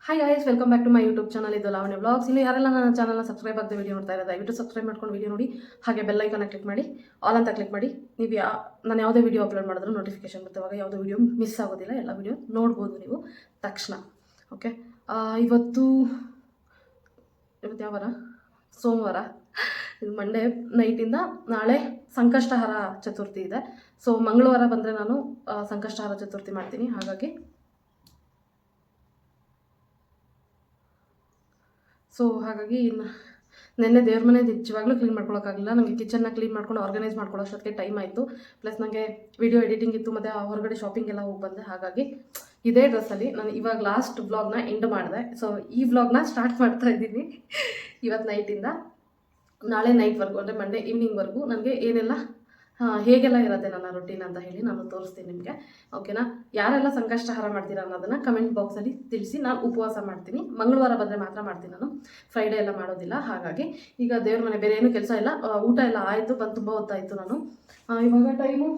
Hi guys, welcome back to my YouTube channel. ಇದು Lavanya blogs. ಇನ್ನು ಯಾರೆಲ್ಲ ನನ್ನ ಚಾನಲ್ನ ಸಬ್ಸ್ಕ್ರೈಬ್ ಆಗದೆ ವಿಡಿಯೋ ನೋಡ್ತಾ ಇರೋದು ದಯವಿಟ್ಟು ಸಬ್ಸ್ಕ್ರೈಬ್ ಮಾಡ್ಕೊಂಡು ವಿಡಿಯೋ ನೋಡಿ. ಹಾಗೆ ಬೆಲ್ ಐಕಾನ ಕ್ಲಿಕ್ ಮಾಡಿ, ಆಲ್ ಅಂತ ಕ್ಲಿಕ್ ಮಾಡಿ. ನೀವು ನಾನು ಯಾವುದೇ ವಿಡಿಯೋ ಅಪ್ಲೋಡ್ ಮಾಡಿದ್ರು ನೋಟಿಫಿಕೇಶನ್ ಬರುತ್ತವಾಗ ಯಾವುದೇ ವಿಡಿಯೋ ಮಿಸ್ ಆಗೋದಿಲ್ಲ. ಎಲ್ಲ ವಿಡಿಯೋ ನೋಡ್ಬೋದು ನೀವು ತಕ್ಷಣ. ಓಕೆ, ಇವತ್ತು ಯಾವ ವಾರ? ಸೋಮವಾರ. ಇದು ಮಂಡೇ ನೈಟಿಂದ ನಾಳೆ ಸಂಕಷ್ಟಹರ ಚತುರ್ಥಿ ಇದೆ. ಸೊ ಮಂಗಳವಾರ ಬಂದರೆ ನಾನು ಸಂಕಷ್ಟಹರ ಚತುರ್ಥಿ ಮಾಡ್ತೀನಿ. ಹಾಗಾಗಿ ನೆನ್ನೆ ದೇವ್ರ ಮನೆ ನಿಜವಾಗ್ಲೂ ಕ್ಲೀನ್ ಮಾಡ್ಕೊಳಕ್ಕಾಗಲಿಲ್ಲ. ನನಗೆ ಕಿಚನ್ನ ಕ್ಲೀನ್ ಮಾಡ್ಕೊಂಡು ಆರ್ಗನೈಸ್ ಮಾಡ್ಕೊಳ್ಳೋಷ್ಟೊತ್ತಿಗೆ ಟೈಮ್ ಆಯಿತು. ಪ್ಲಸ್ ನನಗೆ ವಿಡಿಯೋ ಎಡಿಟಿಂಗ್ ಇತ್ತು, ಮತ್ತು ಹೊರಗಡೆ ಶಾಪಿಂಗ್ ಎಲ್ಲ ಹೋಗಿ ಬಂದೆ. ಹಾಗಾಗಿ ಇದೇ ಡ್ರೆಸ್ಸಲ್ಲಿ ನಾನು ಇವಾಗ ಲಾಸ್ಟ್ ವ್ಲಾಗ್ನ ಎಂಡ್ ಮಾಡಿದೆ. ಸೊ ಈ ವ್ಲಾಗ್ನ ಸ್ಟಾರ್ಟ್ ಮಾಡ್ತಾ ಇದ್ದೀನಿ ಇವತ್ತು ನೈಟಿಂದ ನಾಳೆ ನೈಟ್ವರೆಗೂ, ಅಂದರೆ ಮಂಡೇ ಈವ್ನಿಂಗ್ವರೆಗೂ ನನಗೆ ಏನೆಲ್ಲ ಹೇಗೆಲ್ಲ ಇರುತ್ತೆ ನನ್ನ ರೊಟೀನ್ ಅಂತ ಹೇಳಿ ನಾನು ತೋರಿಸ್ತೀನಿ ನಿಮಗೆ. ಓಕೆನಾ? ಯಾರೆಲ್ಲ ಸಂಕಷ್ಟಹಾರ ಮಾಡ್ತೀರಾ ಅನ್ನೋದನ್ನು ಕಮೆಂಟ್ ಬಾಕ್ಸಲ್ಲಿ ತಿಳಿಸಿ. ನಾನು ಉಪವಾಸ ಮಾಡ್ತೀನಿ. ಮಂಗಳವಾರ ಬಂದರೆ ಮಾತ್ರ ಮಾಡ್ತೀನಿ, ನಾನು ಫ್ರೈಡೇ ಎಲ್ಲ ಮಾಡೋದಿಲ್ಲ. ಹಾಗಾಗಿ ಈಗ ದೇವ್ರ ಮನೆ ಬೇರೆ ಏನೂ ಕೆಲಸ ಇಲ್ಲ, ಊಟ ಎಲ್ಲ ಆಯಿತು, ಬಂದು ತುಂಬ ಹೊತ್ತಾಯಿತು. ನಾನು ಇವಾಗ ಟೈಮು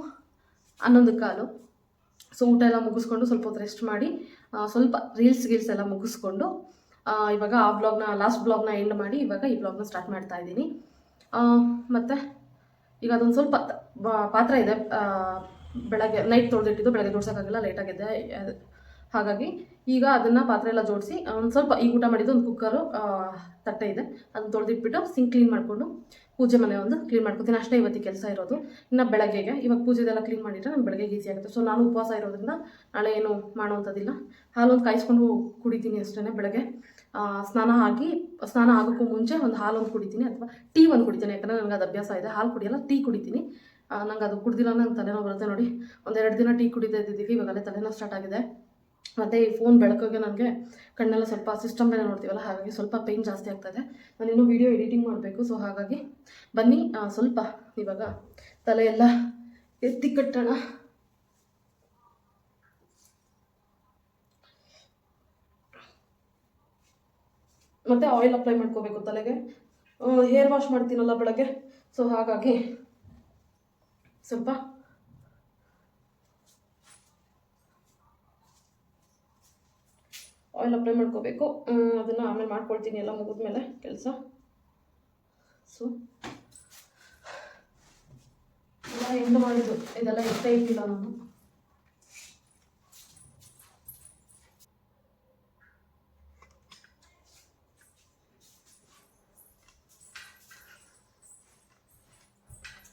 11:15. ಸೊ ಊಟ ಎಲ್ಲ ಮುಗಿಸ್ಕೊಂಡು ಸ್ವಲ್ಪ ಹೊತ್ತು ರೆಸ್ಟ್ ಮಾಡಿ ಸ್ವಲ್ಪ ರೀಲ್ಸ್ ಎಲ್ಲ ಮುಗಿಸ್ಕೊಂಡು ಇವಾಗ ಆ ಬ್ಲಾಗ್ನ ಲಾಸ್ಟ್ ಬ್ಲಾಗ್ನ ಎಂಡ್ ಮಾಡಿ ಇವಾಗ ಈ ಬ್ಲಾಗ್ನ ಸ್ಟಾರ್ಟ್ ಮಾಡ್ತಾ ಇದ್ದೀನಿ. ಮತ್ತು ಈಗ ಅದೊಂದು ಸ್ವಲ್ಪ ಪಾತ್ರ ಇದೆ, ಬೆಳಗ್ಗೆ ನೈಟ್ ತೊಳೆದಿಟ್ಟಿದ್ದು, ಬೆಳಗ್ಗೆ ಜೋಡ್ಸೋಕ್ಕಾಗಲ್ಲ, ಲೇಟಾಗಿದೆ. ಹಾಗಾಗಿ ಈಗ ಅದನ್ನು ಪಾತ್ರೆ ಎಲ್ಲ ಜೋಡಿಸಿ ಒಂದು ಸ್ವಲ್ಪ ಈಗ ಊಟ ಮಾಡಿದ್ದು ಒಂದು ಕುಕ್ಕರು ತಟ್ಟೆ ಇದೆ, ಅದನ್ನು ತೊಳೆದಿಟ್ಬಿಟ್ಟು ಸಿಂಕ್ ಕ್ಲೀನ್ ಮಾಡಿಕೊಂಡು ಪೂಜೆ ಮನೆ ಒಂದು ಕ್ಲೀನ್ ಮಾಡ್ಕೊತೀನಿ. ಅಷ್ಟೇ ಇವತ್ತಿಗೆ ಕೆಲಸ ಇರೋದು. ಇನ್ನು ಬೆಳಗ್ಗೆಗೆ ಇವಾಗ ಪೂಜೆದೆಲ್ಲ ಕ್ಲೀನ್ ಮಾಡಿದರೆ ನಾನು ಬೆಳಗ್ಗೆಗೆ ಈಸಿ ಆಗುತ್ತೆ. ಸೊ ನಾನು ಉಪವಾಸ ಇರೋದ್ರಿಂದ ನಾಳೆ ಏನು ಮಾಡೋವಂಥದ್ದಿಲ್ಲ. ಹಾಲೊಂದು ಕಾಯಿಸ್ಕೊಂಡು ಕುಡಿತೀನಿ ಅಷ್ಟೇ. ಬೆಳಗ್ಗೆ ಸ್ನಾನ ಆಗೋಕ್ಕೂ ಮುಂಚೆ ಒಂದು ಹಾಲೊಂದು ಕುಡಿತೀನಿ, ಅಥವಾ ಟೀ ಒಂದು ಕುಡಿತೀನಿ. ಯಾಕಂದರೆ ನನಗೆ ಅದು ಅಭ್ಯಾಸ ಇದೆ. ಹಾಲು ಕುಡಿಯೋಲ್ಲ, ಟೀ ಕುಡಿತೀನಿ. ನಂಗೆ ಅದು ಕುಡ್ದಿಲ್ಲ ನಂಗೆ ತಲೆನೋವು ಬರುತ್ತೆ ನೋಡಿ. 1-2 ದಿನ ಟೀ ಕುಡಿತಾ ಇದ್ದಿದ್ದಕ್ಕೆ ಇವಾಗಲೇ ತಲೆನೋವು ಸ್ಟಾರ್ಟ್ ಆಗಿದೆ. ಮತ್ತು ಈ ಫೋನ್ ಬೆಳಕಿಗೆ ನನಗೆ ಕಣ್ಣೆಲ್ಲ ಸ್ವಲ್ಪ ಸಿಸ್ಟಮ್ ಬೇರೆ ನೋಡ್ತೀವಲ್ಲ, ಹಾಗಾಗಿ ಸ್ವಲ್ಪ ಪೇಯ್ನ್ ಜಾಸ್ತಿ ಆಗ್ತಾಯಿದೆ. ನಾನು ಇನ್ನೂ ವೀಡಿಯೋ ಎಡಿಟಿಂಗ್ ಮಾಡಬೇಕು. ಸೊ ಹಾಗಾಗಿ ಬನ್ನಿ ಸ್ವಲ್ಪ ಇವಾಗ ತಲೆಯೆಲ್ಲ ಎತ್ತಿ ಕಟ್ಟೋಣ. ಮತ್ತು ಆಯಿಲ್ ಅಪ್ಲೈ ಮಾಡ್ಕೋಬೇಕು ತಲೆಗೆ. ಹೇರ್ ವಾಶ್ ಮಾಡ್ತೀನಲ್ಲ ಬೆಳಗ್ಗೆ, ಸೊ ಹಾಗಾಗಿ ಸ್ವಲ್ಪ ಆಯಿಲ್ ಅಪ್ಲೈ ಮಾಡ್ಕೋಬೇಕು. ಅದನ್ನು ಆಮೇಲೆ ಮಾಡ್ಕೊಳ್ತೀನಿ, ಎಲ್ಲ ಮುಗಿದ್ಮೇಲೆ ಕೆಲಸ. ಸೊ ಎಲ್ಲ ಎಂಡ್ ಮಾಡಿದ್ದು ಇದೆಲ್ಲ ಎಷ್ಟೇ ಇಟ್ಟಿಲ್ಲ ನಾನು.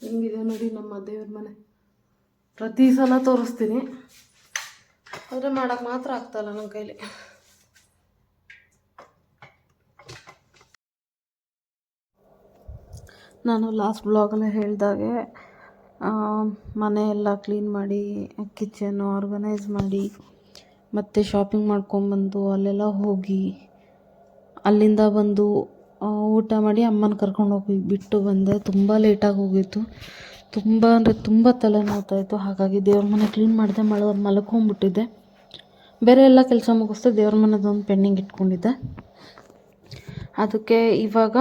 ಹೆಂಗಿದೆ ನೋಡಿ ನಮ್ಮ ದೇವ್ರ ಮನೆ. ಪ್ರತಿ ಸಲ ತೋರಿಸ್ತೀನಿ, ಆದರೆ ಮಾಡೋಕ್ಕೆ ಮಾತ್ರ ಆಗ್ತಾಯಿಲ್ಲ ನನ್ನ ಕೈಲಿ. ನಾನು ಲಾಸ್ಟ್ ಬ್ಲಾಗಲ್ಲೇ ಹೇಳಿದಾಗೆ ಮನೆ ಎಲ್ಲ ಕ್ಲೀನ್ ಮಾಡಿ, ಕಿಚನ್ ಆರ್ಗನೈಸ್ ಮಾಡಿ, ಮತ್ತು ಶಾಪಿಂಗ್ ಮಾಡ್ಕೊಂಬಂದು ಅಲ್ಲೆಲ್ಲ ಹೋಗಿ, ಅಲ್ಲಿಂದ ಬಂದು ಊಟ ಮಾಡಿ ಅಮ್ಮನ ಕರ್ಕೊಂಡೋಗಿ ಬಿಟ್ಟು ಬಂದೆ. ತುಂಬ ಲೇಟಾಗಿ ಹೋಗಿತ್ತು. ತುಂಬ ಅಂದರೆ ತುಂಬ ತಲೆನೋವ್ತಾಯಿತ್ತು. ಹಾಗಾಗಿ ದೇವ್ರ ಮನೆ ಕ್ಲೀನ್ ಮಾಡಿದೆ, ಮಲ್ಕೊಂಬಿಟ್ಟಿದ್ದೆ. ಬೇರೆ ಎಲ್ಲ ಕೆಲಸ ಮುಗಿಸ್ದೆ, ದೇವ್ರ ಮನೆದೊಂದು ಪೆಂಡಿಂಗ್ ಇಟ್ಕೊಂಡಿದ್ದೆ. ಅದಕ್ಕೆ ಇವಾಗ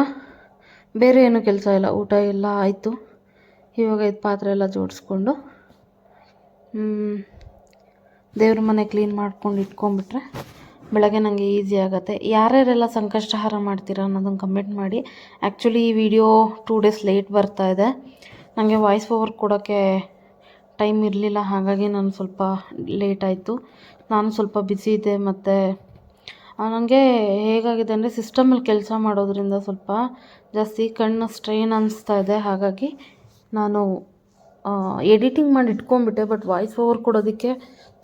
ಬೇರೆ ಏನೂ ಕೆಲಸ ಇಲ್ಲ. ಊಟ ಎಲ್ಲ ಆಯಿತು. ಇವಾಗ ಇದು ಪಾತ್ರೆ ಎಲ್ಲ ಜೋಡಿಸ್ಕೊಂಡು ದೇವ್ರ ಮನೆ ಕ್ಲೀನ್ ಮಾಡ್ಕೊಂಡು ಇಟ್ಕೊಂಡ್ಬಿಟ್ರೆ ಬೆಳಗ್ಗೆ ನನಗೆ ಈಸಿ ಆಗುತ್ತೆ. ಯಾರ್ಯಾರೆಲ್ಲ ಸಂಕಷ್ಟಹಾರ ಮಾಡ್ತೀರಾ ಅನ್ನೋದನ್ನು ಕಮೆಂಟ್ ಮಾಡಿ. ಆ್ಯಕ್ಚುಲಿ ಈ ವಿಡಿಯೋ 2 ಡೇಸ್ ಲೇಟ್ ಬರ್ತಾಯಿದೆ. ನನಗೆ ವಾಯ್ಸ್ ಓವರ್ ಕೊಡೋಕ್ಕೆ ಟೈಮ್ ಇರಲಿಲ್ಲ, ಹಾಗಾಗಿ ನಾನು ಸ್ವಲ್ಪ ಲೇಟ್ ಆಯಿತು. ನಾನು ಸ್ವಲ್ಪ ಬ್ಯುಸಿ ಇದ್ದೆ. ಮತ್ತು ನನಗೆ ಹೇಗಾಗಿದೆ ಅಂದರೆ ಸಿಸ್ಟಮಲ್ಲಿ ಕೆಲಸ ಮಾಡೋದ್ರಿಂದ ಸ್ವಲ್ಪ ಜಾಸ್ತಿ ಕಣ್ಣು ಸ್ಟ್ರೈನ್ ಅನ್ನಿಸ್ತಾ ಇದೆ. ಹಾಗಾಗಿ ನಾನು ಎಡಿಟಿಂಗ್ ಮಾಡಿ ಇಟ್ಕೊಂಡ್ಬಿಟ್ಟೆ, ಬಟ್ ವಾಯ್ಸ್ ಓವರ್ ಕೊಡೋದಕ್ಕೆ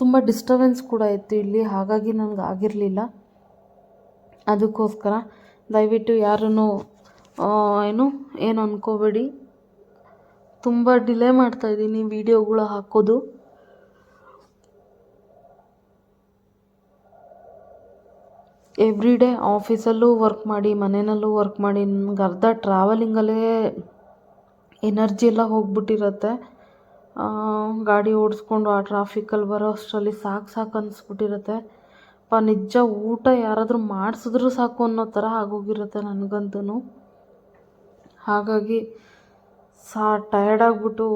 ತುಂಬ ಡಿಸ್ಟರ್ಬೆನ್ಸ್ ಕೂಡ ಇತ್ತು ಇಲ್ಲಿ. ಹಾಗಾಗಿ ನನಗೆ ಆಗಿರಲಿಲ್ಲ. ಅದಕ್ಕೋಸ್ಕರ ದಯವಿಟ್ಟು ಯಾರೂ ಏನು ಅಂದ್ಕೋಬೇಡಿ. ತುಂಬ ಡಿಲೇ ಮಾಡ್ತಾಯಿದ್ದೀನಿ ವೀಡಿಯೋಗಳು ಹಾಕೋದು. ಎವ್ರಿ ಡೇ ಆಫೀಸಲ್ಲೂ ವರ್ಕ್ ಮಾಡಿ, ಮನೆಯಲ್ಲೂ ವರ್ಕ್ ಮಾಡಿ, ನನಗೆ ಅರ್ಧ ಟ್ರಾವೆಲಿಂಗಲ್ಲೇ ಎನರ್ಜಿ ಎಲ್ಲ ಹೋಗ್ಬಿಟ್ಟಿರುತ್ತೆ. ಗಾಡಿ ಓಡಿಸ್ಕೊಂಡು ಆ ಟ್ರಾಫಿಕಲ್ಲಿ ಬರೋ ಅಷ್ಟರಲ್ಲಿ ಸಾಕು ಅನ್ನಿಸ್ಬಿಟ್ಟಿರುತ್ತೆ. ನಿಜ ಊಟ ಯಾರಾದರೂ ಮಾಡಿಸಿದ್ರೂ ಸಾಕು ಅನ್ನೋ ಥರ ಆಗೋಗಿರುತ್ತೆ ನನಗಂತೂ. ಹಾಗಾಗಿ ಟಯರ್ಡ್ ಆಗಿಬಿಟ್ಟು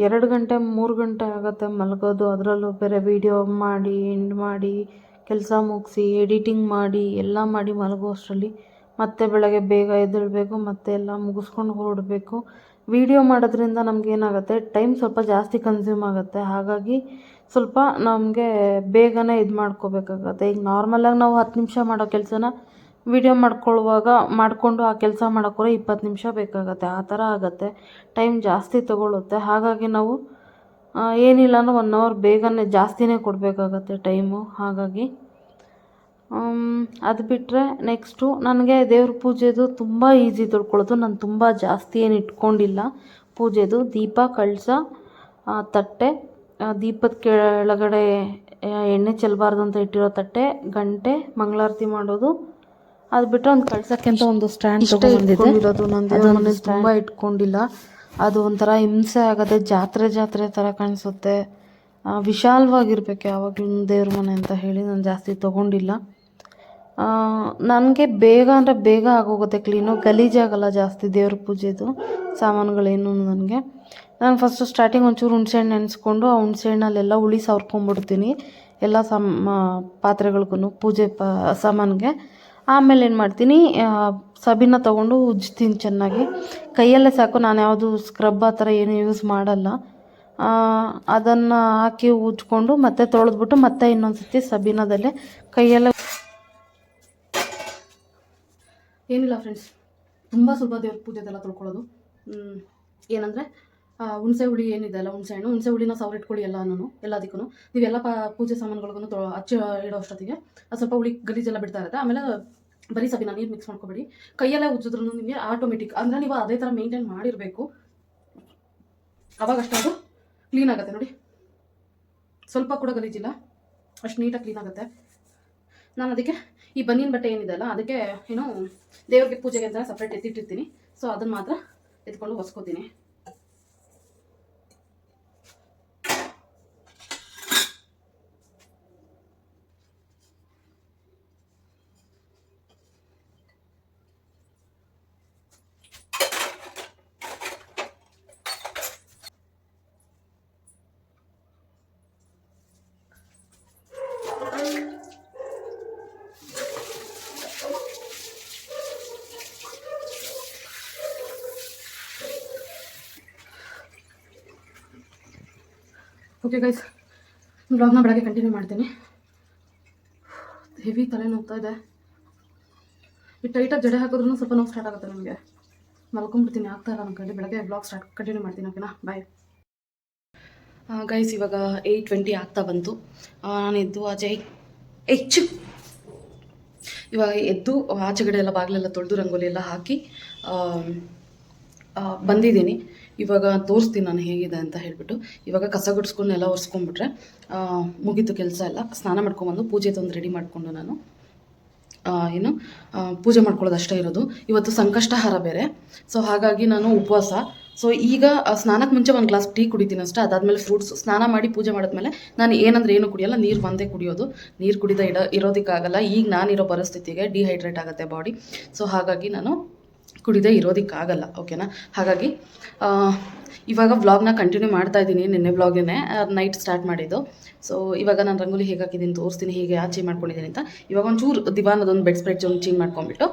2 ಗಂಟೆ 3 ಗಂಟೆ ಆಗುತ್ತೆ ಮಲಗೋದು. ಅದರಲ್ಲೂ ಬೇರೆ ವೀಡಿಯೋ ಮಾಡಿ ಎಂಡ್ ಮಾಡಿ ಕೆಲಸ ಮುಗಿಸಿ ಎಡಿಟಿಂಗ್ ಮಾಡಿ ಎಲ್ಲ ಮಾಡಿ ಮಲಗೋ ಅಷ್ಟರಲ್ಲಿ ಮತ್ತೆ ಬೆಳಗ್ಗೆ ಬೇಗ ಎದ್ದೇಳಬೇಕು, ಮತ್ತೆ ಎಲ್ಲ ಮುಗಿಸ್ಕೊಂಡು ಹೊರಡಬೇಕು. ವೀಡಿಯೋ ಮಾಡೋದ್ರಿಂದ ನಮಗೇನಾಗುತ್ತೆ, ಟೈಮ್ ಸ್ವಲ್ಪ ಜಾಸ್ತಿ ಕನ್ಸ್ಯೂಮ್ ಆಗುತ್ತೆ. ಹಾಗಾಗಿ ಸ್ವಲ್ಪ ನಮಗೆ ಬೇಗನೆ ಇದು ಮಾಡ್ಕೋಬೇಕಾಗತ್ತೆ. ಈಗ ನಾರ್ಮಲಾಗಿ ನಾವು 10 ನಿಮಿಷ ಮಾಡೋ ಕೆಲಸನ ವೀಡಿಯೋ ಮಾಡಿಕೊಂಡು ಆ ಕೆಲಸ ಮಾಡೋಕ್ಕೋರೆ 20 ನಿಮಿಷ ಬೇಕಾಗತ್ತೆ. ಆ ಥರ ಆಗುತ್ತೆ, ಟೈಮ್ ಜಾಸ್ತಿ ತೊಗೊಳುತ್ತೆ. ಹಾಗಾಗಿ ನಾವು ಏನಿಲ್ಲ ಅಂದ್ರೆ 1 ಅವರ್ ಬೇಗನೆ ಜಾಸ್ತಿನೇ ಕೊಡಬೇಕಾಗತ್ತೆ ಟೈಮು. ಹಾಗಾಗಿ ಅದು ಬಿಟ್ಟರೆ ನೆಕ್ಸ್ಟು ನನಗೆ ದೇವ್ರ ಪೂಜೆದು ತುಂಬ ಈಸಿ ತೊಳ್ಕೊಳ್ಳೋದು. ನಾನು ತುಂಬ ಜಾಸ್ತಿ ಏನು ಇಟ್ಕೊಂಡಿಲ್ಲ ಪೂಜೆದು. ದೀಪ, ಕಳಸ, ತಟ್ಟೆ, ದೀಪದ ಕೆಳಗಡೆ ಎಣ್ಣೆ ಚೆಲ್ಲಬಾರ್ದು ಅಂತ ಇಟ್ಟಿರೋ ತಟ್ಟೆ, ಗಂಟೆ, ಮಂಗಳಾರತಿ ಮಾಡೋದು. ಅದು ಬಿಟ್ಟರೆ ಒಂದು ಕಳ್ಸೋಕ್ಕೆ ಅಂತ ಒಂದು ಸ್ಟ್ಯಾಂಡ್ ತೊಗೊಂಡಿರೋದು. ನಾನು ದೇವ್ರ ಮನೆ ತುಂಬ ಇಟ್ಕೊಂಡಿಲ್ಲ. ಅದು ಒಂಥರ ಹಿಂಸೆ ಆಗುತ್ತೆ, ಜಾತ್ರೆ ಥರ ಕಾಣಿಸುತ್ತೆ. ವಿಶಾಲವಾಗಿರ್ಬೇಕು ಯಾವಾಗಲೂ ದೇವ್ರ ಮನೆ ಅಂತ ಹೇಳಿ ನಾನು ಜಾಸ್ತಿ ತೊಗೊಂಡಿಲ್ಲ. ನನಗೆ ಬೇಗ ಅಂದರೆ ಬೇಗ ಆಗೋಗುತ್ತೆ ಕ್ಲೀನು, ಗಲೀಜಾಗಲ್ಲ ಜಾಸ್ತಿ ದೇವ್ರ ಪೂಜೆದು ಸಾಮಾನುಗಳೇನು. ನಾನು ಫಸ್ಟು ಸ್ಟಾರ್ಟಿಂಗ್ ಒಂಚೂರು ಹುಣಸೆಹಣ್ಣು ನೆನೆಸ್ಕೊಂಡು ಆ ಹುಣಸೆಹಣ್ಣಲ್ಲೆಲ್ಲ ಹುಳಿ ಸವರ್ಕೊಂಡ್ಬಿಡ್ತೀನಿ ಎಲ್ಲ ಪಾತ್ರೆಗಳಿಗೂ, ಪೂಜೆ ಸಾಮಾನಿಗೆ. ಆಮೇಲೆ ಏನು ಮಾಡ್ತೀನಿ, ಸಬೀನ ತೊಗೊಂಡು ಉಜ್ತೀನಿ ಚೆನ್ನಾಗಿ. ಕೈಯಲ್ಲೇ ಸಾಕು, ನಾನು ಯಾವುದು ಸ್ಕ್ರಬ್ ಆ ಥರ ಏನು ಯೂಸ್ ಮಾಡಲ್ಲ. ಅದನ್ನು ಹಾಕಿ ಉಜ್ಕೊಂಡು ಮತ್ತೆ ತೊಳೆದ್ಬಿಟ್ಟು ಮತ್ತೆ ಇನ್ನೊಂದು ಸರ್ತಿ ಸಬೀನದಲ್ಲೇ ಕೈಯಲ್ಲೇ. ಏನಿಲ್ಲ ಫ್ರೆಂಡ್ಸ್, ತುಂಬ ಸುಲಭ ದೇವ್ರ ಪೂಜೆದೆಲ್ಲ ತೊಳ್ಕೊಳ್ಳೋದು. ಏನಂದರೆ ಹುಣಸೆ ಹುಳಿ ಏನಿದೆ ಅಲ್ಲ, ಹುಣಸೆ ಹುಳಿನ ಸವರಿಟ್ಕೊಳ್ಳಿ ಎಲ್ಲದಕ್ಕೂ. ನೀವೆಲ್ಲ ಪೂಜೆ ಸಾಮಾನುಗಳಿಗೂ ಹಚ್ಚಿ ಇಡೋ ಅಷ್ಟೊತ್ತಿಗೆ ಅದು ಸ್ವಲ್ಪ ಹುಳಿ ಗಲೀಜೆಲ್ಲ ಬಿಡ್ತಾ ಇರುತ್ತೆ. ಆಮೇಲೆ ಬರೀ ಸಬಿನ ನೀರು ಮಿಕ್ಸ್ ಮಾಡ್ಕೊಬೇಡಿ, ಕೈಯಲ್ಲೇ ಉಜ್ಜಿದ್ರೂ ನಿಮಗೆ ಆಟೋಮೆಟಿಕ್ ಅಂದರೆ ನೀವು ಅದೇ ಥರ ಮೇಂಟೈನ್ ಮಾಡಿರಬೇಕು, ಅವಾಗಷ್ಟೇ ಅದು ಕ್ಲೀನ್ ಆಗುತ್ತೆ. ನೋಡಿ, ಸ್ವಲ್ಪ ಕೂಡ ಗಲೀಜಿಲ್ಲ, ಅಷ್ಟು ನೀಟಾಗಿ ಕ್ಲೀನ್ ಆಗುತ್ತೆ. ನಾನು ಅದಕ್ಕೆ ಈ ಬನ್ನಿನ ಬಟ್ಟೆ ಏನಿದೆ ಅಲ್ಲ, ಅದಕ್ಕೆ ಏನು ದೇವ್ರಿಗೆ ಪೂಜೆಗೆ ಅಂತ ಸಪ್ರೇಟ್ ಎತ್ತಿಟ್ಟಿರ್ತೀನಿ. ಸೊ ಅದನ್ನು ಮಾತ್ರ ಎತ್ಕೊಂಡು ಒರೆಸ್ಕೋತೀನಿ. ಓಕೆ ಗೈಸ್, ಬ್ಲಾಗ್ನ ಬೆಳಗ್ಗೆ ಕಂಟಿನ್ಯೂ ಮಾಡ್ತೀನಿ. ಹೆವಿ ತಲೆ ನೋಗ್ತಾ ಇದೆ. ಈ ಟೈಟಾಗಿ ಜಡೆ ಹಾಕಿದ್ರೂ ಸ್ವಲ್ಪ ನೋವು ಸ್ಟಾರ್ಟ್ ಆಗುತ್ತೆ ನನಗೆ. ಮಲ್ಕೊಂಡ್ಬಿಡ್ತೀನಿ, ಆಗ್ತಾ ಇಲ್ಲ ನನ್ನ ಕಡೆ. ಬೆಳಗ್ಗೆ ಬ್ಲಾಗ್ ಕಂಟಿನ್ಯೂ ಮಾಡ್ತೀನಿ. ಓಕೆನಾ, ಬಾಯ್ ಗೈಸ್. ಇವಾಗ 8:20 ಆಗ್ತಾ ಬಂತು. ನಾನು ಎದ್ದು ಇವಾಗ ಎದ್ದು ಆಚೆಗಡೆ ಎಲ್ಲ ಬಾಗಿಲೆಲ್ಲ ತೊಳೆದು ರಂಗೋಲಿ ಎಲ್ಲ ಹಾಕಿ ಬಂದಿದ್ದೀನಿ. ಇವಾಗ ತೋರಿಸ್ತೀನಿ ನಾನು ಹೇಗಿದೆ ಅಂತ ಹೇಳಿಬಿಟ್ಟು. ಇವಾಗ ಕಸ ಗುಡಿಸ್ಕೊಂಡು ಎಲ್ಲ ಒರೆಸ್ಕೊಂಡ್ಬಿಟ್ರೆ ಮುಗೀತು ಕೆಲಸ ಎಲ್ಲ. ಸ್ನಾನ ಮಾಡ್ಕೊಂಬಂದು ಪೂಜೆ ತಂದು ರೆಡಿ ಮಾಡಿಕೊಂಡು ನಾನು ಪೂಜೆ ಮಾಡ್ಕೊಳ್ಳೋದು ಅಷ್ಟೇ ಇರೋದು. ಇವತ್ತು ಸಂಕಷ್ಟಹಾರ ಬೇರೆ, ಸೊ ಹಾಗಾಗಿ ನಾನು ಉಪವಾಸ. ಸೊ ಈಗ ಸ್ನಾನಕ್ಕೆ ಮುಂಚೆ ಒಂದು ಗ್ಲಾಸ್ ಟೀ ಕುಡಿತೀನಿ ಅಷ್ಟೇ. ಅದಾದಮೇಲೆ ಫ್ರೂಟ್ಸ್. ಸ್ನಾನ ಮಾಡಿ ಪೂಜೆ ಮಾಡಿದ್ಮೇಲೆ ನಾನು ಏನು ಕುಡಿಯೋಲ್ಲ, ನೀರು ಒಂದೇ ಕುಡಿಯೋದು. ನೀರು ಕುಡಿದ ಇರೋದಕ್ಕಾಗಲ್ಲ. ಈಗ ನಾನಿರೋ ಪರಿಸ್ಥಿತಿಗೆ ಡಿಹೈಡ್ರೇಟ್ ಆಗುತ್ತೆ ಬಾಡಿ. ಸೊ ಹಾಗಾಗಿ ನಾನು ಕುಡಿದೇ ಇರೋದಕ್ಕಾಗಲ್ಲ. ಓಕೆನಾ, ಹಾಗಾಗಿ ಇವಾಗ ವ್ಲಾಗ್ನ ಕಂಟಿನ್ಯೂ ಮಾಡ್ತಾ ಇದ್ದೀನಿ. ನಿನ್ನೆ ವ್ಲಾಗೇ ನೈಟ್ ಸ್ಟಾರ್ಟ್ ಮಾಡಿದ್ದು. ಸೊ ಇವಾಗ ನಾನು ರಂಗೋಲಿ ಹೇಗೆ ಹಾಕಿದ್ದೀನಿ ತೋರಿಸ್ತೀನಿ, ಹೇಗೆ ಆಚೆ ಮಾಡ್ಕೊಂಡಿದ್ದೀನಿ ಅಂತ. ಇವಾಗ ಒಂಚೂರು ದಿವಾನದೊಂದು ಬೆಡ್ ಸ್ಪ್ರೆಡ್ ಚೇಂಜ್ ಮಾಡ್ಕೊಂಡ್ಬಿಟ್ಟು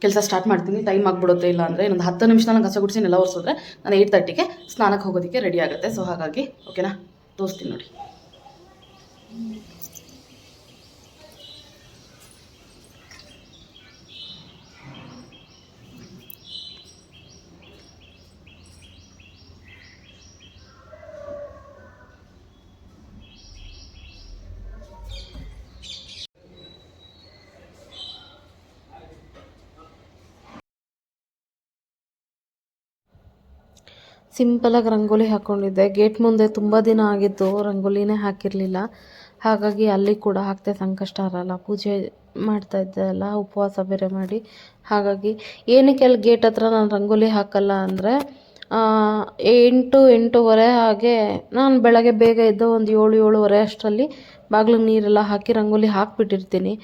ಕೆಲಸ ಸ್ಟಾರ್ಟ್ ಮಾಡ್ತೀನಿ. ಟೈಮ್ ಆಗಿಬಿಡುತ್ತೆ, ಇಲ್ಲ ಅಂದರೆ ಇನ್ನೊಂದು 10 ನಿಮಿಷ ನಾನು ಕಸ ಗುಡಿಸಿ ನೆಲ ಒರೆಸಿದ್ರೆ ನಾನು 8:30ಗೆ ಸ್ನಾನಕ್ಕೆ ಹೋಗೋದಕ್ಕೆ ರೆಡಿ ಆಗುತ್ತೆ. ಸೊ ಹಾಗಾಗಿ ಓಕೆನಾ, ತೋರಿಸ್ತೀನಿ ನೋಡಿ. ಸಿಂಪಲಾಗಿ ರಂಗೋಲಿ ಹಾಕ್ಕೊಂಡಿದ್ದೆ. ಗೇಟ್ ಮುಂದೆ ತುಂಬ ದಿನ ಆಗಿತ್ತು ರಂಗೋಲಿನೇ ಹಾಕಿರಲಿಲ್ಲ. ಹಾಗಾಗಿ ಅಲ್ಲಿ ಕೂಡ ಹಾಕ್ತೆ. ಸಂಕಷ್ಟಹಾರ ಅಲ್ಲ, ಪೂಜೆ ಮಾಡ್ತಾಯಿದ್ದೆ ಅಲ್ಲ, ಉಪವಾಸ ಬೇರೆ ಮಾಡಿ. ಹಾಗಾಗಿ ಏನಕ್ಕೆ ಅಲ್ಲಿ ಗೇಟ್ ಹತ್ರ ನಾನು ರಂಗೋಲಿ ಹಾಕಲ್ಲ ಅಂದರೆ 8-8:30 ಹಾಗೆ ನಾನು ಬೆಳಗ್ಗೆ ಬೇಗ ಎದ್ದು ಒಂದು 7-7:30 ಅಷ್ಟರಲ್ಲಿ ಬಾಗಿಲಿಗೆ ನೀರೆಲ್ಲ ಹಾಕಿ ರಂಗೋಲಿ ಹಾಕಿಬಿಟ್ಟಿರ್ತೀನಿ.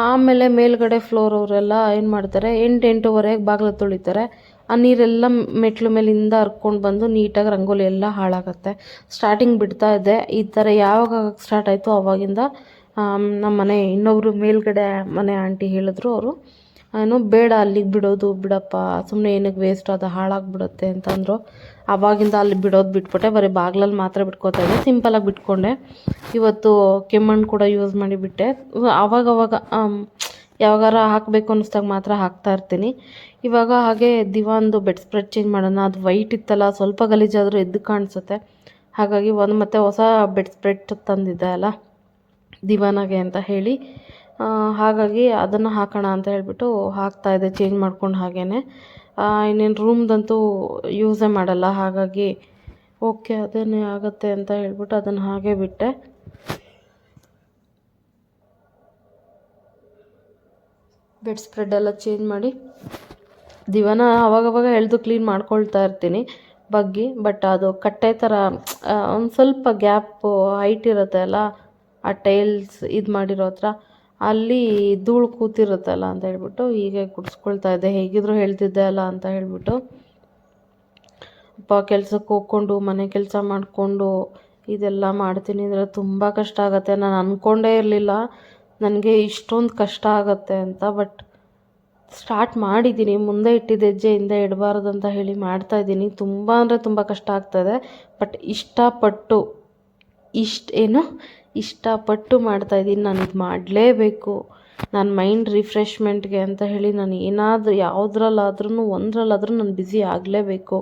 ಆಮೇಲೆ ಮೇಲ್ಗಡೆ ಫ್ಲೋರ್ ಅವರೆಲ್ಲ ಏನು ಮಾಡ್ತಾರೆ, 8-8:30ಗೆ ಬಾಗಿಲು ತೊಳಿತಾರೆ. ಆ ನೀರೆಲ್ಲ ಮೆಟ್ಲು ಮೇಲಿಂದ ಹರ್ಕೊಂಡು ಬಂದು ನೀಟಾಗಿ ರಂಗೋಲಿ ಎಲ್ಲ ಹಾಳಾಗುತ್ತೆ. ಸ್ಟಾರ್ಟಿಂಗ್ ಬಿಡ್ತಾ ಇದ್ದೆ, ಈ ಥರ ಯಾವಾಗ ಸ್ಟಾರ್ಟ್ ಆಯಿತು ಆವಾಗಿಂದ ನಮ್ಮ ಮನೆ ಇನ್ನೊಬ್ಬರು ಮೇಲ್ಗಡೆ ಮನೆ ಆಂಟಿ ಹೇಳಿದ್ರು, ಅವರು ಏನು ಬೇಡ ಅಲ್ಲಿಗೆ ಬಿಡೋದು ಬಿಡಪ್ಪ, ಸುಮ್ಮನೆ ಏನಕ್ಕೆ ವೇಸ್ಟ್, ಅದು ಹಾಳಾಗಿಬಿಡುತ್ತೆ ಅಂತಂದರು. ಆವಾಗಿಂದ ಅಲ್ಲಿ ಬಿಡೋದು ಬಿಟ್ಬಿಟ್ಟೆ, ಬರೀ ಬಾಗಿಲಲ್ಲಿ ಮಾತ್ರ ಬಿಟ್ಕೋತಾ ಇದ್ದೆ, ಸಿಂಪಲಾಗಿ ಬಿಟ್ಕೊಂಡೆ. ಇವತ್ತು ಕೆಮ್ಮಣ್ಣು ಕೂಡ ಯೂಸ್ ಮಾಡಿಬಿಟ್ಟೆ. ಆವಾಗವಾಗ ಯಾವಾಗಾರ ಹಾಕಬೇಕು ಅನ್ನಿಸ್ದಾಗ ಮಾತ್ರ ಹಾಕ್ತಾ ಇರ್ತೀನಿ. ಇವಾಗ ಹಾಗೆ ದಿವಾನ್ದು ಬೆಡ್ ಸ್ಪ್ರೆಡ್ ಚೇಂಜ್ ಮಾಡೋಣ, ಅದು ವೈಟ್ ಇತ್ತಲ್ಲ, ಸ್ವಲ್ಪ ಗಲೀಜಾದರೂ ಎದ್ದು ಕಾಣಿಸುತ್ತೆ. ಹಾಗಾಗಿ ಮತ್ತೆ ಹೊಸ ಬೆಡ್ ಸ್ಪ್ರೆಡ್ ತಂದಿದ್ದೆ ಅಲ್ಲ ದಿವಾನಾಗೆ ಅಂತ ಹೇಳಿ, ಹಾಗಾಗಿ ಅದನ್ನು ಹಾಕೋಣ ಅಂತ ಹೇಳಿಬಿಟ್ಟು ಹಾಕ್ತಾಯಿದ್ದೆ ಚೇಂಜ್ ಮಾಡ್ಕೊಂಡು. ಹಾಗೇ ಇನ್ನೇನು ರೂಮ್ದಂತೂ ಯೂಸೇ ಮಾಡಲ್ಲ, ಹಾಗಾಗಿ ಓಕೆ ಅದೇನೇ ಆಗುತ್ತೆ ಅಂತ ಹೇಳ್ಬಿಟ್ಟು ಅದನ್ನು ಹಾಗೆ ಬಿಟ್ಟೆ. ಬೆಡ್ ಸ್ಪ್ರೆಡ್ ಎಲ್ಲ ಚೇಂಜ್ ಮಾಡಿ ದಿವಾನ ಅವಾಗವಾಗ ಎಳೆದು ಕ್ಲೀನ್ ಮಾಡ್ಕೊಳ್ತಾ ಇರ್ತೀನಿ ಬಗ್ಗಿ. ಬಟ್ ಅದು ಕಟ್ಟೆ ಥರ ಒಂದು ಸ್ವಲ್ಪ ಗ್ಯಾಪು ಹೈಟ್ ಇರುತ್ತೆ ಅಲ್ಲ, ಆ ಟೈಲ್ಸ್ ಇದು ಮಾಡಿರೋ ಹತ್ರ ಅಲ್ಲಿ ಧೂಳು ಕೂತಿರುತ್ತಲ್ಲ ಅಂತ ಹೇಳ್ಬಿಟ್ಟು ಹೀಗೆ ಗುಡಿಸ್ಕೊಳ್ತಾ ಇದ್ದೆ. ಹೇಗಿದ್ರು ಹೇಳ್ತಿದ್ದೆ ಅಲ್ಲ ಅಂತ ಹೇಳ್ಬಿಟ್ಟು ಕೆಲಸಕ್ಕೆ ಹೋಗ್ಕೊಂಡು ಮನೆ ಕೆಲಸ ಮಾಡಿಕೊಂಡು ಇದೆಲ್ಲ ಮಾಡ್ತೀನಿ ಅಂದರೆ ತುಂಬ ಕಷ್ಟ ಆಗುತ್ತೆ. ನಾನು ಅಂದ್ಕೊಂಡೇ ಇರಲಿಲ್ಲ ನನಗೆ ಇಷ್ಟೊಂದು ಕಷ್ಟ ಆಗುತ್ತೆ ಅಂತ. ಬಟ್ ಸ್ಟಾರ್ಟ್ ಮಾಡಿದ್ದೀನಿ, ಮುಂದೆ ಇಟ್ಟಿದ್ದ ಹೆಜ್ಜೆ ಹಿಂದೆ ಇಡಬಾರ್ದು ಅಂತ ಹೇಳಿ ಮಾಡ್ತಾಯಿದ್ದೀನಿ. ತುಂಬ ಅಂದರೆ ತುಂಬ ಕಷ್ಟ ಆಗ್ತಾಯಿದೆ. ಬಟ್ ಇಷ್ಟಪಟ್ಟು ಮಾಡ್ತಾಯಿದ್ದೀನಿ. ನಾನು ಇದು ಮಾಡಲೇಬೇಕು, ನನ್ನ ಮೈಂಡ್ ರಿಫ್ರೆಶ್ಮೆಂಟ್ಗೆ ಅಂತ ಹೇಳಿ ನಾನು ಏನಾದರೂ ಯಾವುದ್ರಲ್ಲಾದ್ರೂ ಒಂದರಲ್ಲಾದ್ರೂ ನಾನು ಬ್ಯುಸಿ ಆಗಲೇಬೇಕು.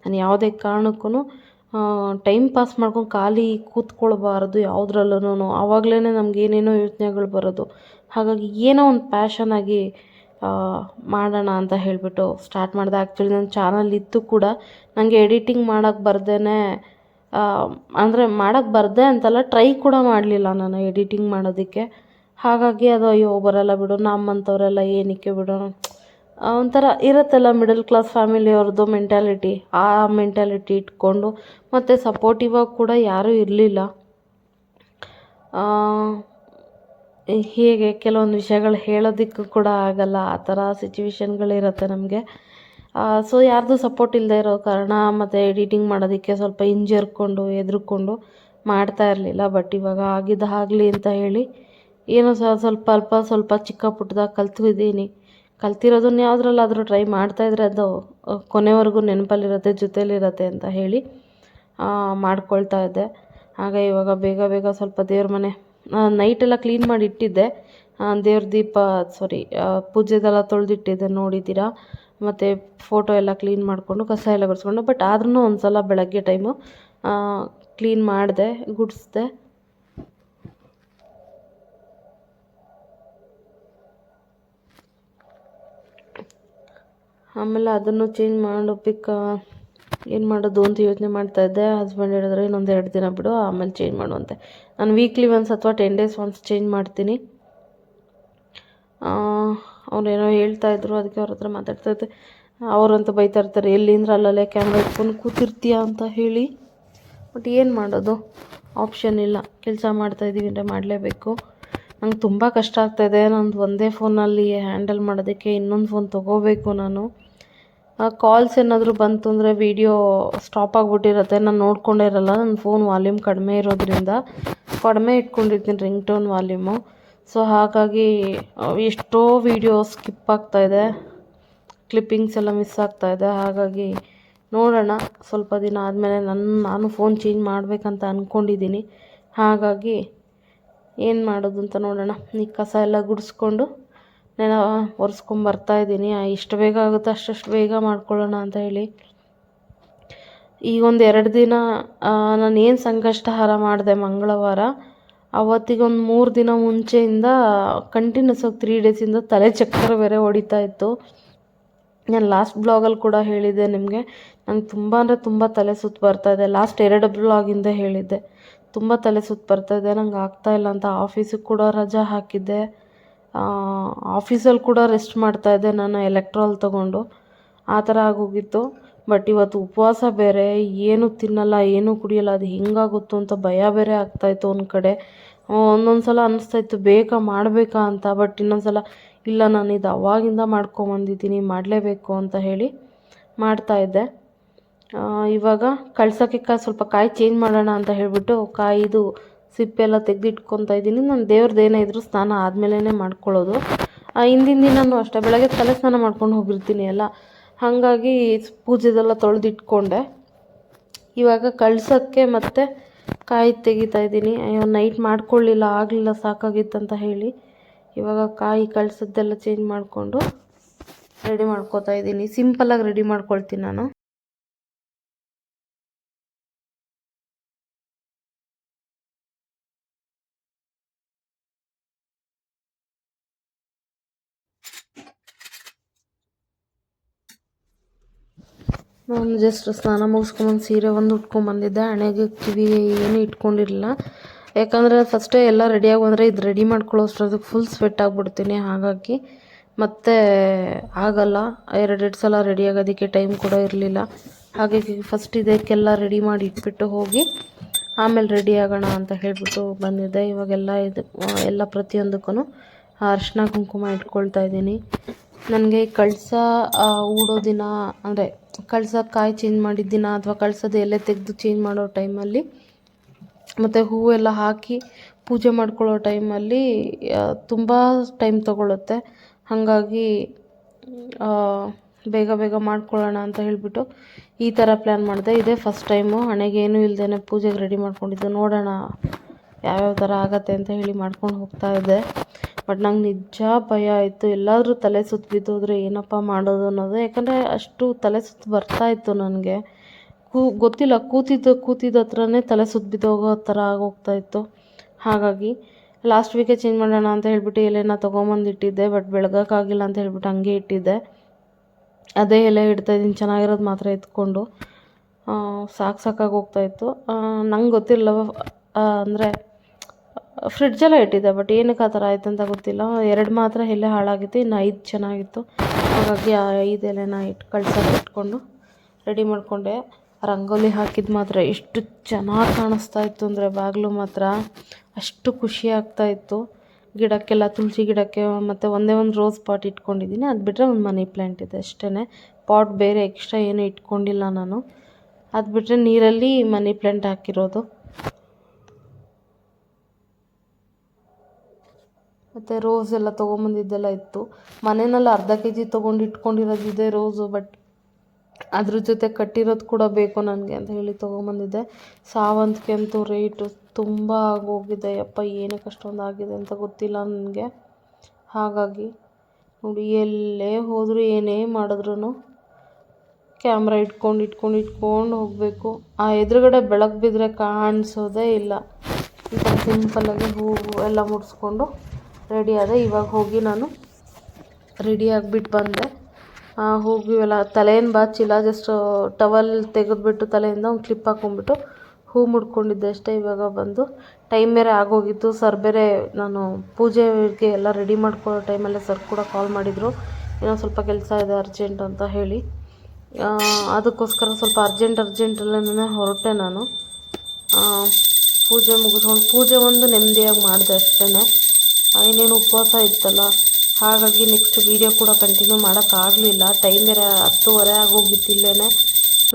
ನಾನು ಯಾವುದೇ ಕಾರಣಕ್ಕೂ ಟೈಮ್ ಪಾಸ್ ಮಾಡ್ಕೊಂಡು ಖಾಲಿ ಕೂತ್ಕೊಳ್ಬಾರ್ದು ಯಾವುದ್ರಲ್ಲೂ. ಆವಾಗಲೇ ನಮಗೇನೇನೋ ಯೋಚನೆಗಳು ಬರೋದು. ಹಾಗಾಗಿ ಏನೋ ಒಂದು ಪ್ಯಾಷನಾಗಿ ಮಾಡೋಣ ಅಂತ ಹೇಳಿಬಿಟ್ಟು ಸ್ಟಾರ್ಟ್ ಮಾಡಿದೆ. ಆ್ಯಕ್ಚುಲಿ ನನ್ನ ಚಾನಲ್ ಇತ್ತು ಕೂಡ, ನನಗೆ ಎಡಿಟಿಂಗ್ ಮಾಡೋಕ್ಕೆ ಬರದೆ ಅಂತಲ್ಲ, ಟ್ರೈ ಕೂಡ ಮಾಡಲಿಲ್ಲ ನಾನು ಎಡಿಟಿಂಗ್ ಮಾಡೋದಕ್ಕೆ. ಹಾಗಾಗಿ ಅದು ಅಯ್ಯೋ ಬರೋಲ್ಲ ಬಿಡು, ನಮ್ಮಂಥವರೆಲ್ಲ ಏನಕ್ಕೆ ಬಿಡೋಣ, ಒಂಥರ ಇರುತ್ತಲ್ಲ ಮಿಡಲ್ ಕ್ಲಾಸ್ ಫ್ಯಾಮಿಲಿಯವ್ರದ್ದು ಮೆಂಟ್ಯಾಲಿಟಿ, ಆ ಮೆಂಟ್ಯಾಲಿಟಿ ಇಟ್ಕೊಂಡು. ಮತ್ತು ಸಪೋರ್ಟಿವ್ ಆಗಿ ಕೂಡ ಯಾರೂ ಇರಲಿಲ್ಲ. ಹೇಗೆ ಕೆಲವೊಂದು ವಿಷಯಗಳು ಹೇಳೋದಕ್ಕೂ ಕೂಡ ಆಗಲ್ಲ, ಆ ಥರ ಸಿಚುವೇಶನ್ಗಳಿರುತ್ತೆ ನಮಗೆ. ಸೊ ಯಾರ್ದು ಸಪೋರ್ಟ್ ಇಲ್ಲದೆ ಇರೋ ಕಾರಣ ಮತ್ತು ಎಡಿಟಿಂಗ್ ಮಾಡೋದಕ್ಕೆ ಸ್ವಲ್ಪ ಹಿಂಜರ್ಕೊಂಡು ಹೆದರ್ಕೊಂಡು ಮಾಡ್ತಾ ಇರಲಿಲ್ಲ. ಬಟ್ ಇವಾಗ ಆಗಲಿ ಅಂತ ಹೇಳಿ ಏನೋ ಸ್ವಲ್ಪ ಚಿಕ್ಕ ಪುಟ್ಟದಾಗ ಕಲ್ತಿರೋದನ್ನ ಯಾವುದ್ರಲ್ಲಾದರೂ ಟ್ರೈ ಮಾಡ್ತಾಯಿದ್ರೆ ಅದು ಕೊನೆವರೆಗೂ ನೆನಪಲ್ಲಿರುತ್ತೆ, ಜೊತೇಲಿರುತ್ತೆ ಅಂತ ಹೇಳಿ ಮಾಡ್ಕೊಳ್ತಾ ಇದ್ದೆ. ಹಾಗೆ ಇವಾಗ ಬೇಗ ಸ್ವಲ್ಪ ದೇವ್ರ ಮನೆ ನೈಟೆಲ್ಲ ಕ್ಲೀನ್ ಮಾಡಿ ಇಟ್ಟಿದ್ದೆ, ದೇವ್ರ ಪೂಜೆದೆಲ್ಲ ತೊಳೆದಿಟ್ಟಿದ್ದೆ ನೋಡಿದ್ದೀರಾ. ಮತ್ತು ಫೋಟೋ ಎಲ್ಲ ಕ್ಲೀನ್ ಮಾಡಿಕೊಂಡು ಕಸ ಎಲ್ಲ ಗುಡಿಸ್ಕೊಂಡು. ಬಟ್ ಆದ್ರೂ ಒಂದು ಸಲ ಬೆಳಗ್ಗೆ ಟೈಮು ಕ್ಲೀನ್ ಮಾಡಿದೆ, ಗುಡಿಸ್ದೆ. ಆಮೇಲೆ ಅದನ್ನು ಚೇಂಜ್ ಮಾಡೋದಕ್ಕೆ ಏನು ಮಾಡೋದು ಅಂತ ಯೋಚನೆ ಮಾಡ್ತಾಯಿದ್ದೆ. ಹಸ್ಬೆಂಡ್ ಹೇಳಿದ್ರೆ ಇನ್ನೊಂದು 2 ದಿನ ಬಿಡು, ಆಮೇಲೆ ಚೇಂಜ್ ಮಾಡುವಂತೆ. ನಾನು ವೀಕ್ಲಿ ಒನ್ಸ್ ಅಥವಾ 10 days ಒನ್ಸ್ ಚೇಂಜ್ ಮಾಡ್ತೀನಿ. ಅವ್ರೇನೋ ಹೇಳ್ತಾಯಿದ್ರು, ಅದಕ್ಕೆ ಅವ್ರ ಹತ್ರ ಮಾತಾಡ್ತಾಯಿದ್ದೆ. ಅವರಂತೂ ಬೈತಾ ಇರ್ತಾರೆ, ಎಲ್ಲಿಂದ್ರೆ ಅಲ್ಲಲ್ಲೇ ಕ್ಯಾಮ್ರಾ ಇಟ್ಕೊಂಡು ಕೂತಿರ್ತೀಯ ಅಂತ ಹೇಳಿ. ಬಟ್ ಏನು ಮಾಡೋದು, ಆಪ್ಷನ್ ಇಲ್ಲ, ಕೆಲಸ ಮಾಡ್ತಾಯಿದ್ದೀವಿ ಅಂದರೆ ಮಾಡಲೇಬೇಕು. ನಂಗೆ ತುಂಬ ಕಷ್ಟ ಆಗ್ತಾಯಿದೆ. ನಂದು ಒಂದೇ ಫೋನಲ್ಲಿ ಹ್ಯಾಂಡಲ್ ಮಾಡೋದಕ್ಕೆ ಇನ್ನೊಂದು ಫೋನ್ ತೊಗೋಬೇಕು ನಾನು. ಕಾಲ್ಸ್ ಏನಾದರೂ ಬಂತು ಅಂದರೆ ವೀಡಿಯೋ ಸ್ಟಾಪ್ ಆಗಿಬಿಟ್ಟಿರುತ್ತೆ, ನಾನು ನೋಡ್ಕೊಂಡೇ ಇರಲ್ಲ. ನನ್ನ ಫೋನ್ ವಾಲ್ಯೂಮ್ ಕಡಿಮೆ ಇರೋದ್ರಿಂದ ಕಡಿಮೆ ಇಟ್ಕೊಂಡಿರ್ತೀನಿ ರಿಂಗ್ ಟೋನ್ ವಾಲ್ಯೂಮು. ಸೊ ಹಾಗಾಗಿ ಎಷ್ಟೋ ವೀಡಿಯೋ ಸ್ಕಿಪ್ ಆಗ್ತಾಯಿದೆ, ಕ್ಲಿಪ್ಪಿಂಗ್ಸ್ ಎಲ್ಲ ಮಿಸ್ ಆಗ್ತಾಯಿದೆ. ಹಾಗಾಗಿ ನೋಡೋಣ, ಸ್ವಲ್ಪ ದಿನ ಆದಮೇಲೆ ನಾನು ಫೋನ್ ಚೇಂಜ್ ಮಾಡಬೇಕಂತ ಅಂದ್ಕೊಂಡಿದ್ದೀನಿ. ಹಾಗಾಗಿ ಏನು ಮಾಡೋದು ಅಂತ ನೋಡೋಣ. ಈ ಕಸ ಎಲ್ಲ ಗುಡಿಸ್ಕೊಂಡು ನಾನು ಒರೆಸ್ಕೊಂಬರ್ತಾಯಿದ್ದೀನಿ. ಎಷ್ಟು ಬೇಗ ಆಗುತ್ತೋ ಅಷ್ಟು ಬೇಗ ಮಾಡ್ಕೊಳ್ಳೋಣ ಅಂತ ಹೇಳಿ. ಈಗ ಒಂದು 2 ದಿನ ನಾನು ಏನು ಸಂಕಷ್ಟಹಾರ ಮಾಡಿದೆ ಮಂಗಳವಾರ, ಅವತ್ತಿಗೊಂದು 3 ದಿನ ಮುಂಚೆಯಿಂದ ಕಂಟಿನ್ಯೂಸ್ ಆಗಿ 3 days ತಲೆ ಚಕ್ಕರ ಬೇರೆ ಹೊಡಿತಾ ಇತ್ತು. ನಾನು ಲಾಸ್ಟ್ ಬ್ಲಾಗಲ್ಲಿ ಕೂಡ ಹೇಳಿದ್ದೆ ನಿಮಗೆ, ನಂಗೆ ತುಂಬ ಅಂದರೆ ತುಂಬ ತಲೆ ಸುತ್ತು ಬರ್ತಾಯಿದೆ. ಲಾಸ್ಟ್ 2 ಬ್ಲಾಗಿಂದ ಹೇಳಿದ್ದೆ, ತುಂಬ ತಲೆ ಸುತ್ತು ಬರ್ತಾಯಿದೆ, ನಂಗೆ ಆಗ್ತಾಯಿಲ್ಲ ಅಂತ. ಆಫೀಸಿಗೆ ಕೂಡ ರಜಾ ಹಾಕಿದ್ದೆ, ಆಫೀಸಲ್ಲಿ ಕೂಡ ರೆಸ್ಟ್ ಮಾಡ್ತಾಯಿದ್ದೆ ನಾನು ಎಲೆಕ್ಟ್ರಾಲ್ ತೊಗೊಂಡು. ಆ ಥರ ಆಗೋಗಿತ್ತು. ಬಟ್ ಇವತ್ತು ಉಪವಾಸ ಬೇರೆ, ಏನೂ ತಿನ್ನಲ್ಲ, ಏನೂ ಕುಡಿಯಲ್ಲ. ಅದು ಹೆಂಗಾಗುತ್ತೋ ಅಂತ ಭಯ ಬೇರೆ ಆಗ್ತಾಯಿತ್ತು. ಒಂದು ಕಡೆ ಒಂದೊಂದು ಸಲ ಅನ್ನಿಸ್ತಾಯಿತ್ತು ಬೇಗ ಮಾಡಬೇಕಾ ಅಂತ. ಬಟ್ ಇನ್ನೊಂದು ಸಲ ಇಲ್ಲ, ನಾನು ಇದು ಅವಾಗಿಂದ ಮಾಡ್ಕೊಂಬಂದಿದ್ದೀನಿ, ಮಾಡಲೇಬೇಕು ಅಂತ ಹೇಳಿ ಮಾಡ್ತಾಯಿದ್ದೆ. ಇವಾಗ ಕಳ್ಸೋಕ್ಕೆ ಸ್ವಲ್ಪ ಕಾಯಿ ಚೇಂಜ್ ಮಾಡೋಣ ಅಂತ ಹೇಳಿಬಿಟ್ಟು ಕಾಯಿದು ಸಿಪ್ಪೆಲ್ಲ ತೆಗೆದಿಟ್ಕೊತಾ ಇದ್ದೀನಿ. ನಾನು ದೇವ್ರದ್ದು ಏನೇ ಇದ್ದರೂ ಸ್ನಾನ ಆದಮೇಲೆ ಮಾಡ್ಕೊಳ್ಳೋದು. ಹಿಂದಿನ ದಿನವೂ ಅಷ್ಟೇ ಬೆಳಗ್ಗೆ ತಲೆ ಸ್ನಾನ ಮಾಡ್ಕೊಂಡು ಹೋಗಿರ್ತೀನಿ ಎಲ್ಲ, ಹಾಗಾಗಿ ಪೂಜೆದೆಲ್ಲ ತೊಳೆದಿಟ್ಕೊಂಡೆ. ಇವಾಗ ಕಳ್ಸೋಕ್ಕೆ ಮತ್ತು ಕಾಯಿ ತೆಗಿತಾ ಇದ್ದೀನಿ. ಅಯ್ಯೋ ನೈಟ್ ಮಾಡ್ಕೊಳ್ಳಿಲ್ಲ, ಆಗಲಿಲ್ಲ, ಸಾಕಾಗಿತ್ತಂತ ಹೇಳಿ ಇವಾಗ ಕಾಯಿ ಕಳ್ಸೋದೆಲ್ಲ ಚೇಂಜ್ ಮಾಡಿಕೊಂಡು ರೆಡಿ ಮಾಡ್ಕೋತಾ ಇದ್ದೀನಿ. ಸಿಂಪಲಾಗಿ ರೆಡಿ ಮಾಡ್ಕೊಳ್ತೀನಿ ನಾನು. ನಾನು ಜಸ್ಟ್ ಸ್ನಾನ ಮುಗಿಸ್ಕೊಂಬಂದು ಸೀರೆ ಒಂದು ಉಟ್ಕೊಂಬಂದಿದ್ದೆ. ಹಣೆಗೆ ಕಿವಿಗೆ ಏನೂ ಇಟ್ಕೊಂಡಿರಲಿಲ್ಲ, ಯಾಕಂದರೆ ಫಸ್ಟೇ ಎಲ್ಲ ರೆಡಿಯಾಗಿ ಬಂದರೆ ಇದು ರೆಡಿ ಮಾಡ್ಕೊಳ್ಳೋಷ್ಟ್ರದಕ್ಕೆ ಫುಲ್ ಸ್ವೆಟ್ ಆಗಿಬಿಡ್ತೀನಿ. ಹಾಗಾಗಿ ಮತ್ತೆ ಆಗಲ್ಲ, 2 ಸಲ ರೆಡಿ ಆಗೋದಕ್ಕೆ ಟೈಮ್ ಕೂಡ ಇರಲಿಲ್ಲ. ಹಾಗಾಗಿ ಫಸ್ಟ್ ಇದಕ್ಕೆಲ್ಲ ರೆಡಿ ಮಾಡಿ ಇಟ್ಬಿಟ್ಟು ಹೋಗಿ ಆಮೇಲೆ ರೆಡಿ ಆಗೋಣ ಅಂತ ಹೇಳಿಬಿಟ್ಟು ಬಂದಿದ್ದೆ. ಇವಾಗೆಲ್ಲ ಎಲ್ಲ ಪ್ರತಿಯೊಂದಕ್ಕೂ ಅರಿಶಿನ ಕುಂಕುಮ ಇಟ್ಕೊಳ್ತಾ ಇದ್ದೀನಿ. ನನಗೆ ಕಳಸ ಹೂಡೋ ದಿನ ಅಂದರೆ ಕಳ್ಸೋಕ್ಕೆ ಕಾಯಿ ಚೇಂಜ್ ಮಾಡಿದ ದಿನ ಅಥವಾ ಕಳ್ಸೋದು ಎಲೆ ತೆಗೆದು ಚೇಂಜ್ ಮಾಡೋ ಟೈಮಲ್ಲಿ ಮತ್ತು ಹೂವೆಲ್ಲ ಹಾಕಿ ಪೂಜೆ ಮಾಡ್ಕೊಳ್ಳೋ ಟೈಮಲ್ಲಿ ತುಂಬ ಟೈಮ್ ತೊಗೊಳುತ್ತೆ. ಹಾಗಾಗಿ ಬೇಗ ಬೇಗ ಮಾಡ್ಕೊಳ್ಳೋಣ ಅಂತ ಹೇಳಿಬಿಟ್ಟು ಈ ಥರ ಪ್ಲ್ಯಾನ್ ಮಾಡಿದೆ. ಇದೇ ಫಸ್ಟ್ ಟೈಮು ಹಣೆಗೆ ಏನೂ ಇಲ್ಲದೇ ಪೂಜೆಗೆ ರೆಡಿ ಮಾಡ್ಕೊಂಡಿದ್ದು. ನೋಡೋಣ ಯಾವ್ಯಾವ ಥರ ಆಗತ್ತೆ ಅಂತ ಹೇಳಿ ಮಾಡ್ಕೊಂಡು ಹೋಗ್ತಾ ಇದ್ದೆ. ಬಟ್ ನಂಗೆ ನಿಜ ಭಯ ಆಯಿತು, ಎಲ್ಲಾದರೂ ತಲೆ ಸುತ್ತು ಬಿದ್ದೋದ್ರೆ ಏನಪ್ಪ ಮಾಡೋದು ಅನ್ನೋದು. ಯಾಕಂದರೆ ಅಷ್ಟು ತಲೆ ಸುತ್ತು ಬರ್ತಾಯಿತ್ತು ನನಗೆ. ಗೊತ್ತಿಲ್ಲ, ಕೂತಿದ್ದ ಹತ್ರನೇ ತಲೆ ಸುತ್ತು ಬಿದ್ದೋಗೋ ಥರ ಆಗೋಗ್ತಾಯಿತ್ತು. ಹಾಗಾಗಿ ಲಾಸ್ಟ್ ವೀಕೆ ಚೇಂಜ್ ಮಾಡೋಣ ಅಂತ ಹೇಳ್ಬಿಟ್ಟು ಎಲೆನ ತೊಗೊಂಬಂದಿಟ್ಟಿದ್ದೆ. ಬಟ್ ಬೆಳಗೋಕ್ಕಾಗಿಲ್ಲ ಅಂತ ಹೇಳ್ಬಿಟ್ಟು ಹಂಗೆ ಇಟ್ಟಿದ್ದೆ. ಅದೇ ಎಲೆ ಇಡ್ತಾಯಿದ್ದೀನಿ, ಚೆನ್ನಾಗಿರೋದು ಮಾತ್ರ ಎತ್ಕೊಂಡು. ಸಾಕಾಗಿ ಹೋಗ್ತಾಯಿತ್ತು. ನಂಗೆ ಗೊತ್ತಿರಲ್ಲ, ಅಂದರೆ ಫ್ರಿಡ್ಜೆಲ್ಲ ಇಟ್ಟಿದ್ದೆ. ಬಟ್ ಏನಕ್ಕೆ ಆ ಥರ ಆಯ್ತು ಅಂತ ಗೊತ್ತಿಲ್ಲ. 2 ಮಾತ್ರ ಎಲೆ ಹಾಳಾಗಿತ್ತು, ಇನ್ನು 5 ಚೆನ್ನಾಗಿತ್ತು. ಹಾಗಾಗಿ ಆ 5 ಎಲೆನ ಕಳ್ಸೋಕೆ ಇಟ್ಕೊಂಡು ರೆಡಿ ಮಾಡಿಕೊಂಡೆ. ರಂಗೋಲಿ ಹಾಕಿದ್ದು ಮಾತ್ರ ಎಷ್ಟು ಚೆನ್ನಾಗಿ ಕಾಣಿಸ್ತಾ ಇತ್ತು ಅಂದರೆ ಬಾಗಿಲು ಮಾತ್ರ ಅಷ್ಟು ಖುಷಿ ಆಗ್ತಾಯಿತ್ತು. ಗಿಡಕ್ಕೆಲ್ಲ ತುಳಸಿ ಗಿಡಕ್ಕೆ ಮತ್ತು ಒಂದೇ ಒಂದು ರೋಸ್ ಪಾಟ್ ಇಟ್ಕೊಂಡಿದ್ದೀನಿ. ಅದು ಬಿಟ್ಟರೆ ಒಂದು ಮನಿ ಪ್ಲ್ಯಾಂಟ್ ಇದೆ ಅಷ್ಟೇ. ಪಾಟ್ ಬೇರೆ ಎಕ್ಸ್ಟ್ರಾ ಏನೂ ಇಟ್ಕೊಂಡಿಲ್ಲ ನಾನು. ಅದು ಬಿಟ್ಟರೆ ನೀರಲ್ಲಿ ಮನಿ ಪ್ಲ್ಯಾಂಟ್ ಹಾಕಿರೋದು. ಮತ್ತು ರೋಸ್ ಎಲ್ಲ ತೊಗೊಂಬಂದಿದ್ದೆಲ್ಲ ಇತ್ತು. ಮನೆಯಲ್ಲಿ ಅರ್ಧ kg ತೊಗೊಂಡು ಇಟ್ಕೊಂಡಿರೋದಿದೆ ರೋಸು. ಬಟ್ ಅದ್ರ ಜೊತೆ ಕಟ್ಟಿರೋದು ಕೂಡ ಬೇಕು ನನಗೆ ಅಂತ ಹೇಳಿ ತೊಗೊಂಬಂದಿದ್ದೆ. ಸಾವಂತಿಗೆ ಅಂತೂ ರೇಟು ತುಂಬ ಆಗೋಗಿದೆ. ಯಪ್ಪ ಏನಕ್ಕೆ ಅಷ್ಟೊಂದು ಆಗಿದೆ ಅಂತ ಗೊತ್ತಿಲ್ಲ ನನಗೆ. ಹಾಗಾಗಿ ನೋಡಿ, ಎಲ್ಲೇ ಹೋದರೂ ಏನೇ ಮಾಡಿದ್ರೂ ಕ್ಯಾಮ್ರಾ ಇಟ್ಕೊಂಡು ಹೋಗಬೇಕು. ಆ ಎದುರುಗಡೆ ಬೆಳಕು ಬಿದ್ದರೆ ಕಾಣಿಸೋದೇ ಇಲ್ಲ. ಈ ಥರ ಸಿಂಪಲ್ಲಾಗಿ ಹೂವು ಎಲ್ಲ ಮುಡಿಸ್ಕೊಂಡು ರೆಡಿ ಆದೆ. ಇವಾಗ ಹೋಗಿ ನಾನು ರೆಡಿ ಆಗಿಬಿಟ್ಟು ಬಂದೆ. ಹೋಗಿ ಎಲ್ಲ ತಲೆಯನ್ನು ಬಾಚಿಲ್ಲ, ಜಸ್ಟ್ ಟವಲ್ ತೆಗೆದುಬಿಟ್ಟು ತಲೆಯಿಂದ ಒಂದು ಕ್ಲಿಪ್ ಹಾಕ್ಕೊಂಬಿಟ್ಟು ಹೂ ಮುಡ್ಕೊಂಡಿದ್ದೆ ಅಷ್ಟೇ. ಇವಾಗ ಬಂದು ಟೈಮ್ ಬೇರೆ ಆಗೋಗಿತ್ತು. ಸರ್ ಬೇರೆ ನಾನು ಪೂಜೆಗೆ ಎಲ್ಲ ರೆಡಿ ಮಾಡ್ಕೊಳ್ಳೋ ಟೈಮಲ್ಲೇ ಸರ್ ಕೂಡ ಕಾಲ್ ಮಾಡಿದರು, ಇನ್ನೊಂದು ಸ್ವಲ್ಪ ಕೆಲಸ ಇದೆ ಅರ್ಜೆಂಟ್ ಅಂತ ಹೇಳಿ. ಅದಕ್ಕೋಸ್ಕರ ಸ್ವಲ್ಪ ಅರ್ಜೆಂಟಲ್ಲೇ ಹೊರಟೆ ನಾನು. ಪೂಜೆ ಮುಗಿಸ್ಕೊಂಡು ಪೂಜೆ ಒಂದು ನೆಮ್ಮದಿಯಾಗಿ ಮಾಡಿದೆ ಅಷ್ಟೇ. ಇನ್ನೇನು ಉಪವಾಸ ಇತ್ತಲ್ಲ, ಹಾಗಾಗಿ ನೆಕ್ಸ್ಟ್ ವೀಡಿಯೋ ಕೂಡ ಕಂಟಿನ್ಯೂ ಮಾಡೋಕ್ಕಾಗಲಿಲ್ಲ. ಟೈಮ್ ಬೇರೆ 10:30 ಆಗೋಗಿತ್ತು. ಇಲ್ಲೇ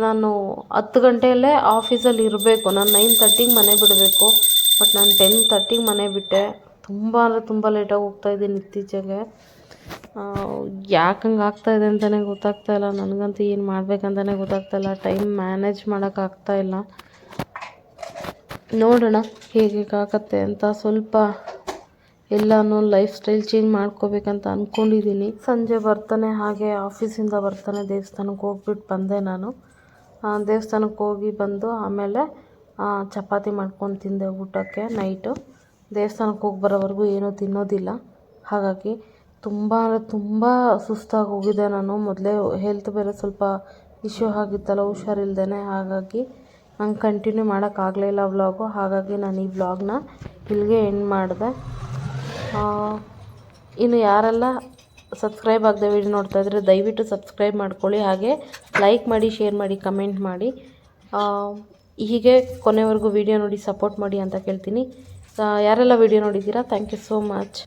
ನಾನು 10 ಗಂಟೆಯಲ್ಲೇ ಆಫೀಸಲ್ಲಿ ಇರಬೇಕು. ನಾನು 9:30ಗೆ ಮನೆ ಬಿಡಬೇಕು. ಬಟ್ ನಾನು 10:30ಗೆ ಮನೆ ಬಿಟ್ಟೆ. ತುಂಬ ಅಂದರೆ ತುಂಬ ಲೇಟಾಗಿ ಹೋಗ್ತಾಯಿದ್ದೀನಿ ಇತ್ತೀಚೆಗೆ. ಯಾಕೆ ಹಂಗೆ ಆಗ್ತಾಯಿದೆ ಅಂತಲೇ ಗೊತ್ತಾಗ್ತಾಯಿಲ್ಲ ನನಗಂತೂ. ಏನು ಮಾಡಬೇಕಂತಲೇ ಗೊತ್ತಾಗ್ತಾಯಿಲ್ಲ. ಟೈಮ್ ಮ್ಯಾನೇಜ್ ಮಾಡೋಕ್ಕಾಗ್ತಾಯಿಲ್ಲ. ನೋಡೋಣ ಹೇಗೆ ಆಗತ್ತೆ ಅಂತ. ಸ್ವಲ್ಪ ಎಲ್ಲನೂ ಲೈಫ್ ಸ್ಟೈಲ್ ಚೇಂಜ್ ಮಾಡ್ಕೋಬೇಕಂತ ಅಂದ್ಕೊಂಡಿದ್ದೀನಿ. ಸಂಜೆ ಬರ್ತಾನೆ, ಹಾಗೆ ಆಫೀಸಿಂದ ಬರ್ತಾನೆ ದೇವಸ್ಥಾನಕ್ಕೆ ಹೋಗ್ಬಿಟ್ಟು ಬಂದೆ ನಾನು. ದೇವಸ್ಥಾನಕ್ಕೆ ಹೋಗಿ ಬಂದು ಆಮೇಲೆ ಚಪಾತಿ ಮಾಡ್ಕೊಂಡು ತಿಂದೆ ಊಟಕ್ಕೆ ನೈಟು. ದೇವಸ್ಥಾನಕ್ಕೆ ಹೋಗಿ ಬರೋವರೆಗೂ ಏನೂ ತಿನ್ನೋದಿಲ್ಲ. ಹಾಗಾಗಿ ತುಂಬ ಅಂದರೆ ತುಂಬ ಸುಸ್ತಾಗಿ ಹೋಗಿದೆ ನಾನು. ಮೊದಲೇ ಹೆಲ್ತ್ ಬೇರೆ ಸ್ವಲ್ಪ ಇಶ್ಯೂ ಆಗಿತ್ತಲ್ಲ, ಹುಷಾರಿಲ್ದೇ. ಹಾಗಾಗಿ ನಂಗೆ ಕಂಟಿನ್ಯೂ ಮಾಡೋಕ್ಕಾಗಲಿಲ್ಲ ವ್ಲಾಗು. ಹಾಗಾಗಿ ನಾನು ಈ ವ್ಲಾಗ್ನ ಇಲ್ಲಿಗೆ ಎಂಡ್ ಮಾಡಿದೆ. ಇನ್ನು ಯಾರೆಲ್ಲ ಸಬ್ಸ್ಕ್ರೈಬ್ ಆಗದೆ ವೀಡಿಯೋ ನೋಡ್ತಾಯಿದ್ರೆ ದಯವಿಟ್ಟು ಸಬ್ಸ್ಕ್ರೈಬ್ ಮಾಡ್ಕೊಳ್ಳಿ. ಹಾಗೆ ಲೈಕ್ ಮಾಡಿ, ಶೇರ್ ಮಾಡಿ, ಕಮೆಂಟ್ ಮಾಡಿ. ಹೀಗೆ ಕೊನೆವರೆಗೂ ವೀಡಿಯೋ ನೋಡಿ ಸಪೋರ್ಟ್ ಮಾಡಿ ಅಂತ ಕೇಳ್ತೀನಿ. ಯಾರೆಲ್ಲ ವೀಡಿಯೋ ನೋಡಿದ್ದೀರಾ, ಥ್ಯಾಂಕ್ ಯು ಸೋ ಮಚ್.